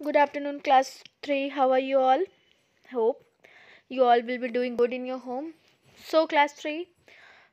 Good afternoon, class 3. How are you all? Hope you all will be doing good in your home. So, class 3,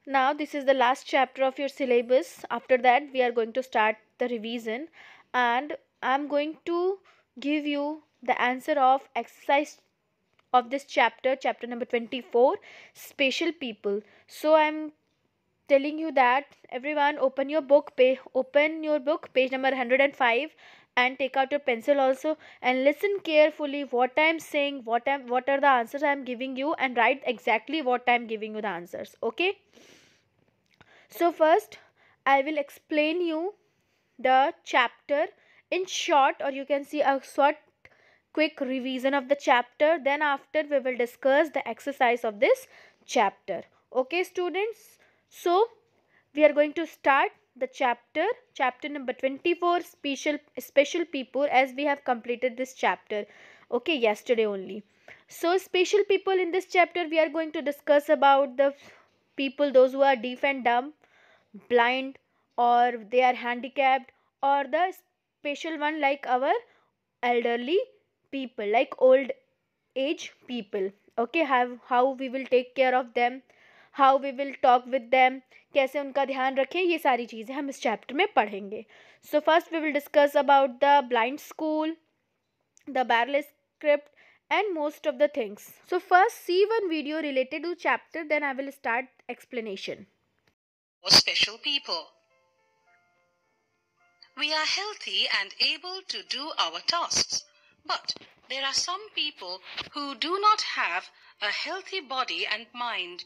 now this is the last chapter of your syllabus. After that, we are going to start the revision, and I'm going to give you the answer of exercise of this chapter, chapter number 24, special people. So, I'm telling you that everyone open your book page number 105 and take out your pencil also and listen carefully what I'm saying, what are the answers I'm giving you, and write exactly what I'm giving you the answers. Okay, so first I will explain you the chapter in short, or you can see a short quick revision of the chapter. Then after we will discuss the exercise of this chapter. Okay students, so we are going to start the chapter number 24, special people, as we have completed this chapter, okay, yesterday only. So special people, in this chapter we are going to discuss about the people, those who are deaf and dumb, blind, or they are handicapped, or the special one like our elderly people, like old age people. Okay, how we will take care of them, how we will talk with them, कैसे उनका ध्यान रखें, ये सारी चीज़ें हम इस chapter में पढ़ेंगे. So first we will discuss about the blind school, the barrel script, and most of the things. So first see one video related to chapter, then I will start explanation. Special people. We are healthy and able to do our tasks, but there are some people who do not have a healthy body and mind.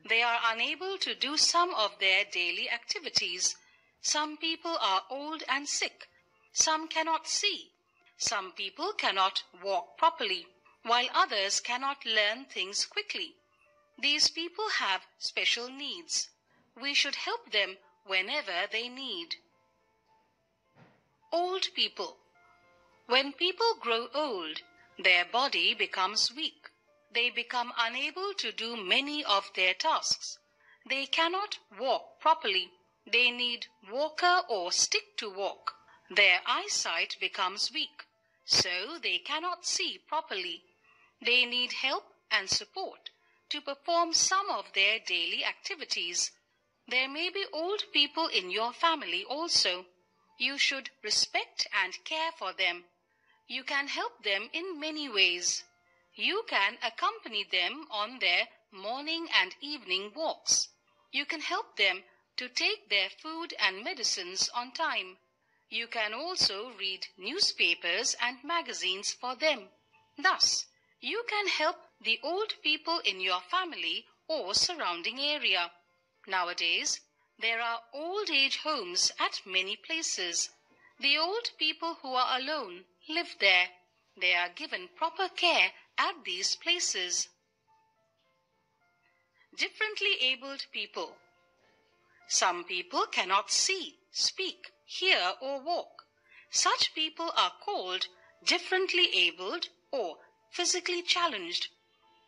They are unable to do some of their daily activities. Some people are old and sick. Some cannot see. Some people cannot walk properly, while others cannot learn things quickly. These people have special needs. We should help them whenever they need. Old people. When people grow old, their body becomes weak. They become unable to do many of their tasks. They cannot walk properly. They need walker or stick to walk. Their eyesight becomes weak, so they cannot see properly. They need help and support to perform some of their daily activities. There may be old people in your family also. You should respect and care for them. You can help them in many ways. You can accompany them on their morning and evening walks. You can help them to take their food and medicines on time. You can also read newspapers and magazines for them. Thus, you can help the old people in your family or surrounding area. Nowadays, there are old age homes at many places. The old people who are alone live there. They are given proper care at these places. Differently abled people. Some people cannot see, speak, hear or walk. Such people are called differently abled or physically challenged.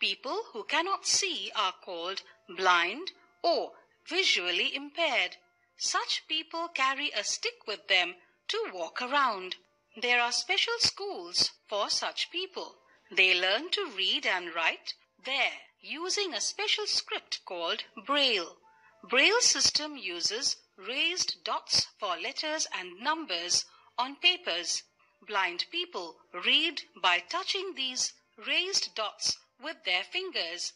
People who cannot see are called blind or visually impaired. Such people carry a stick with them to walk around. There are special schools for such people. They learn to read and write there using a special script called Braille. Braille system uses raised dots for letters and numbers on papers. Blind people read by touching these raised dots with their fingers.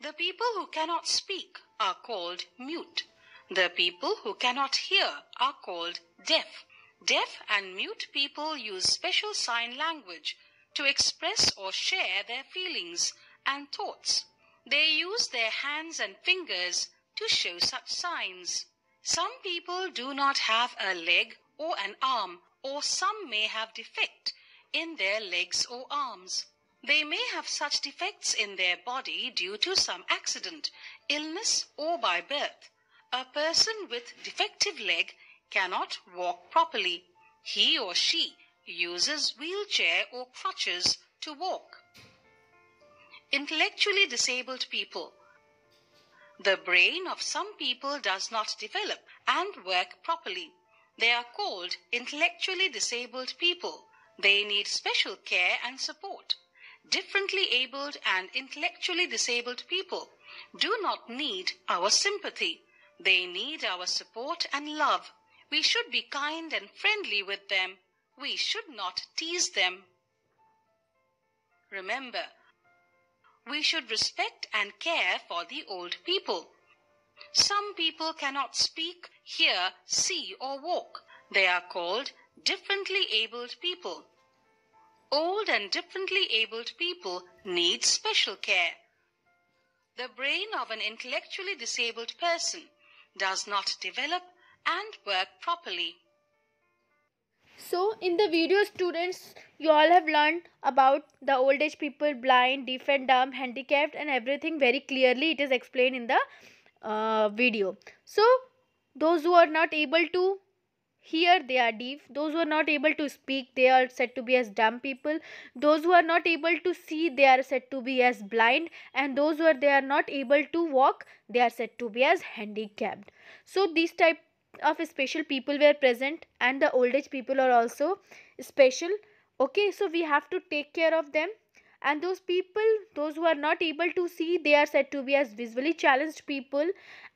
The people who cannot speak are called mute. The people who cannot hear are called deaf. Deaf and mute people use special sign language to express or share their feelings and thoughts. They use their hands and fingers to show such signs. Some people do not have a leg or an arm, or some may have defect in their legs or arms. They may have such defects in their body due to some accident, illness, or by birth. A person with defective leg cannot walk properly. He or she uses wheelchair or crutches to walk. Intellectually disabled people. The brain of some people does not develop and work properly. They are called intellectually disabled people. They need special care and support. Differently abled and intellectually disabled people do not need our sympathy. They need our support and love. We should be kind and friendly with them. We should not tease them. Remember, we should respect and care for the old people. Some people cannot speak, hear, see, or walk. They are called differently abled people. Old and differently abled people need special care. The brain of an intellectually disabled person does not develop and work properly. So in the video, students, you all have learned about the old age people, blind, deaf and dumb, handicapped, and everything very clearly. It is explained in the video. So those who are not able to hear, they are deaf. Those who are not able to speak, they are said to be as dumb people. Those who are not able to see, they are said to be as blind. And those who are not able to walk, they are said to be as handicapped. So these type of special people were present, and the old age people are also special. Okay, so we have to take care of them. And those people, those who are not able to see, they are said to be as visually challenged people,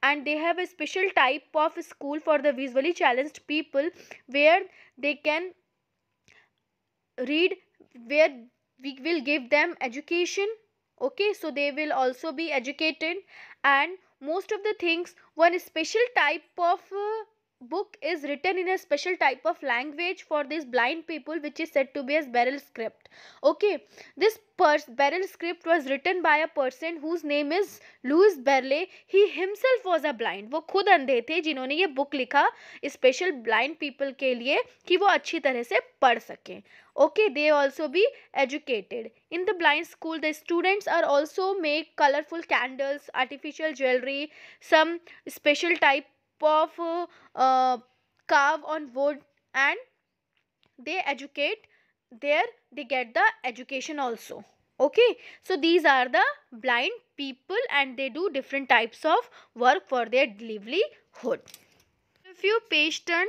and they have a special type of school for the visually challenged people, where they can read, where we will give them education. Okay, so they will also be educated. And most of the things, one special type of book is written in a special type of language for these blind people, which is said to be as barrel script. Okay, this barrel script was written by a person whose name is Louis Braille. He himself was a blind. वो खुद अंधे थे जिन्होंने ये book लिखा special blind people के लिए कि वो अच्छी तरह से पढ़ सकें. Okay, they also be educated. In the blind school, the students are also make colorful candles, artificial jewelry, some special type of carve on wood, and they educate there. They get the education also. Okay, so these are the blind people, and they do different types of work for their livelihood. If you page turn,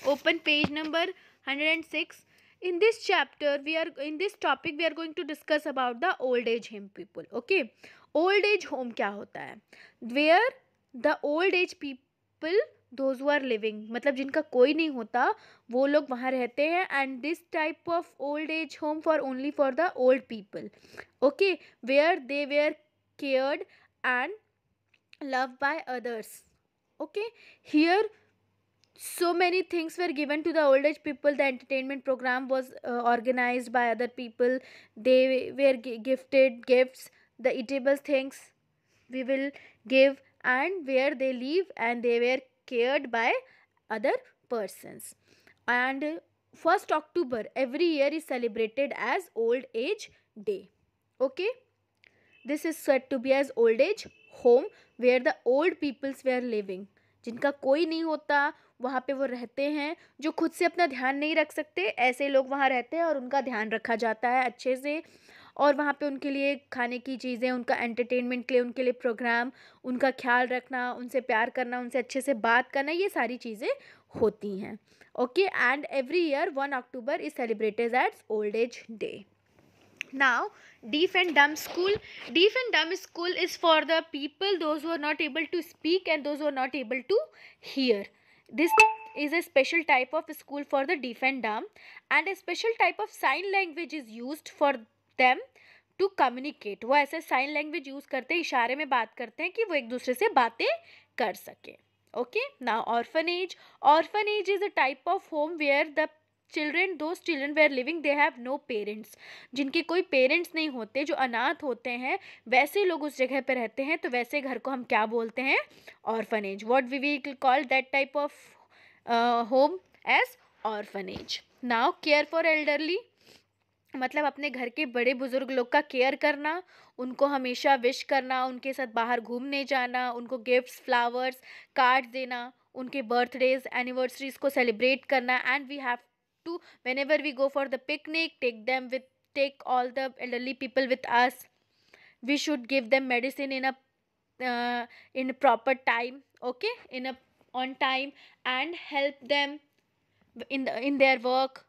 open page number 106. In this chapter, in this topic we are going to discuss about the old age home people. Okay, old age home क्या होता है? Where the old age people, those who are living, मतलब जिनका कोई नहीं होता, वो लोग वहाँ रहते हैं. And this type of old age home for only for the old people. Okay, where they were cared and loved by others. Okay, here so many things were given to the old age people. The entertainment program was organized by other people. They were gifted gifts, the eatable things we will give, and where they live, and they were cared by other persons. And 1st October every year is celebrated as old age day. Okay, this is said to be as old age home, where the old peoples were living. जिनका कोई नहीं होता, वहाँ पे वो रहते हैं. जो खुद से अपना ध्यान नहीं रख सकते, ऐसे लोग वहाँ रहते हैं और उनका ध्यान रखा जाता है अच्छे से. और वहाँ पे उनके लिए खाने की चीज़ें, उनका एंटरटेनमेंट के लिए, उनके लिए प्रोग्राम, उनका ख्याल रखना, उनसे प्यार करना, उनसे अच्छे से बात करना, ये सारी चीज़ें होती हैं. Okay, and every year 1 October is celebrated as old age day. Now, deaf and dumb school. Deaf and dumb school is for the people, those who are not able to speak and those who are not able to hear. This is a special type of school for the deaf and dumb, and a special type of sign language is used for them to communicate. वो ऐसे sign language use करते हैं, इशारे में बात करते हैं कि वो एक दूसरे से बातें कर सके. Okay, now orphanage. Orphanage is a type of home where the those children were living, they have no parents. जिनके कोई पेरेंट्स नहीं होते, जो अनाथ होते हैं, वैसे लोग उस जगह पर रहते हैं. तो वैसे घर को हम क्या बोलते हैं? Orphanage. What we will call that type of home as orphanage. Now care for elderly, मतलब अपने घर के बड़े बुजुर्ग लोग का केयर करना, उनको हमेशा विश करना, उनके साथ बाहर घूमने जाना, उनको गिफ्ट्स, फ्लावर्स, कार्ड्स देना, उनके बर्थडेज, एनिवर्सरीज को सेलिब्रेट करना. And we have to, whenever we go for the picnic, take all the elderly people with us. We should give them medicine in a proper time. Okay, on time, and help them in their work,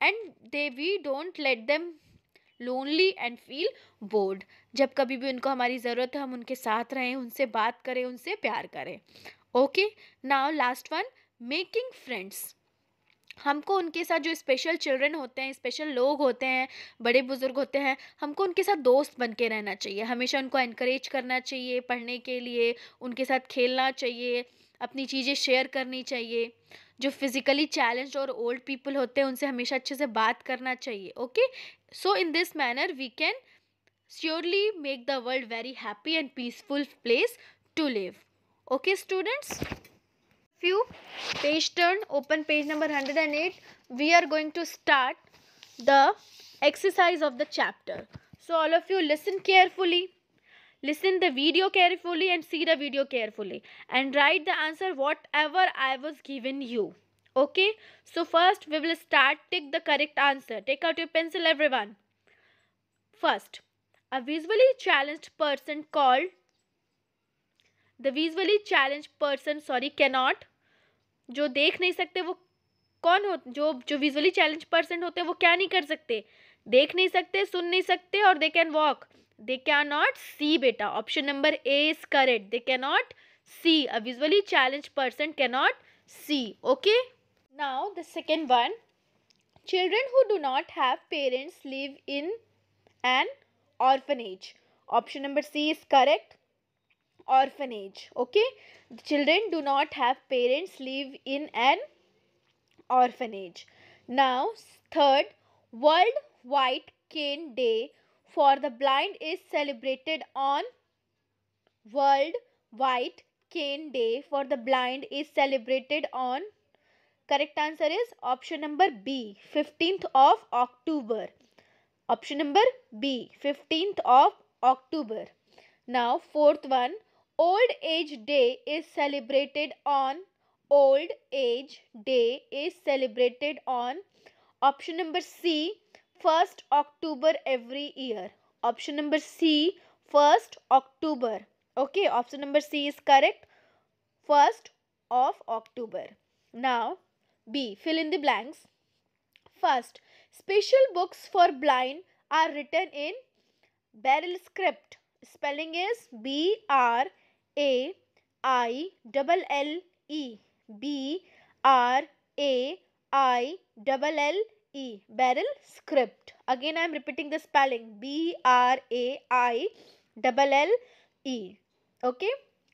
and we don't let them lonely and feel bored. जब कभी भी उनको हमारी ज़रूरत है हम उनके साथ रहें, उनसे बात करें, उनसे प्यार करें. Okay, now last one, making friends. हमको उनके साथ जो स्पेशल चिल्ड्रन होते हैं, स्पेशल लोग होते हैं, बड़े बुजुर्ग होते हैं, हमको उनके साथ दोस्त बन के रहना चाहिए. हमेशा उनको एनकरेज करना चाहिए पढ़ने के लिए, उनके साथ खेलना चाहिए, अपनी चीज़ें शेयर करनी चाहिए. जो फिजिकली चैलेंज्ड और ओल्ड पीपल होते हैं उनसे हमेशा अच्छे से बात करना चाहिए. Okay, so in this manner we can surely make the world very happy and peaceful place to live. Okay students, few page turn, open page number 108. We are going to start the exercise of the chapter. So all of you listen carefully, listen the video carefully and see the video carefully and write the answer whatever I was given you. Okay, so first we will start. Take the correct answer. Take out your pencil everyone. First, a visually challenged person called cannot. जो देख नहीं सकते वो कौन हो? जो visually challenge person होते हैं वो क्या नहीं कर सकते? देख नहीं सकते, सुन नहीं सकते और they can walk. They can not see बेटा. Option number A is correct. They can not see. A visually challenge person can not see. Okay, now the second one, children who do not have parents live in an orphanage. Option number C is correct. Orphanage. Okay, the children do not have parents live in an orphanage. Now third, World White Cane Day for the Blind is celebrated on World White Cane Day for the Blind is celebrated on. Correct answer is option number B, 15th of October. Option number B, 15th of October. Now fourth one, Old Age Day is celebrated on. Old Age Day is celebrated on. Option number C, 1st October every year. Option number C, 1st October. Okay, option number C is correct. 1st of October. Now B, fill in the blanks. First, special books for blind are written in Braille script. Spelling is Braille. Braille. Braille script. Again I am repeating the spelling. Braille. Okay.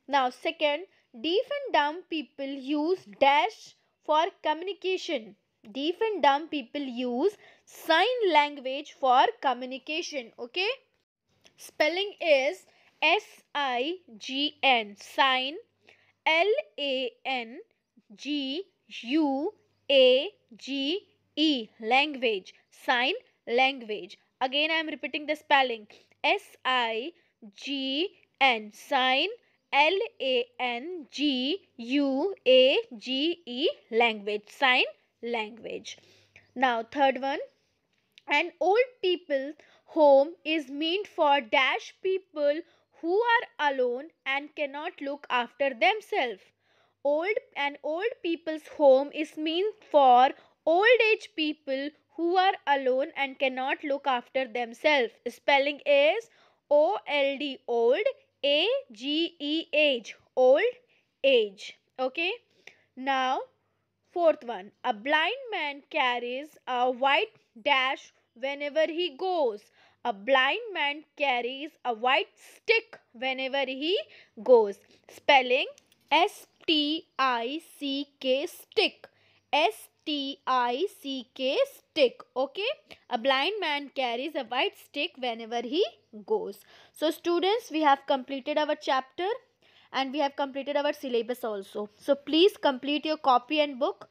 Now second, deaf and dumb people use dash for communication. Deaf and dumb people use sign language for communication. Okay, spelling is SIGN, sign, LANGUAGE, language, sign language. Again I am repeating the spelling, SIGN, sign, LANGUAGE, language, sign language. Now third one, an old people's home is meant for dash people who are alone and cannot look after themselves. Old people's home is meant for old age people who are alone and cannot look after themselves. Spelling is OLD, old, AGE, old age. Okay, now fourth one, a blind man carries a white dash whenever he goes. A blind man carries a white stick whenever he goes. Spelling STICK, stick. STICK, stick. Okay, a blind man carries a white stick whenever he goes. So students, we have completed our chapter and we have completed our syllabus also. So please complete your copy and book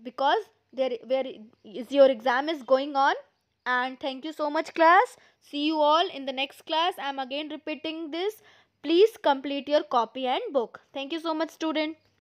because your exam is going on. And thank you so much class. See you all in the next class. I am again repeating this. Please complete your copy and book. Thank you so much student.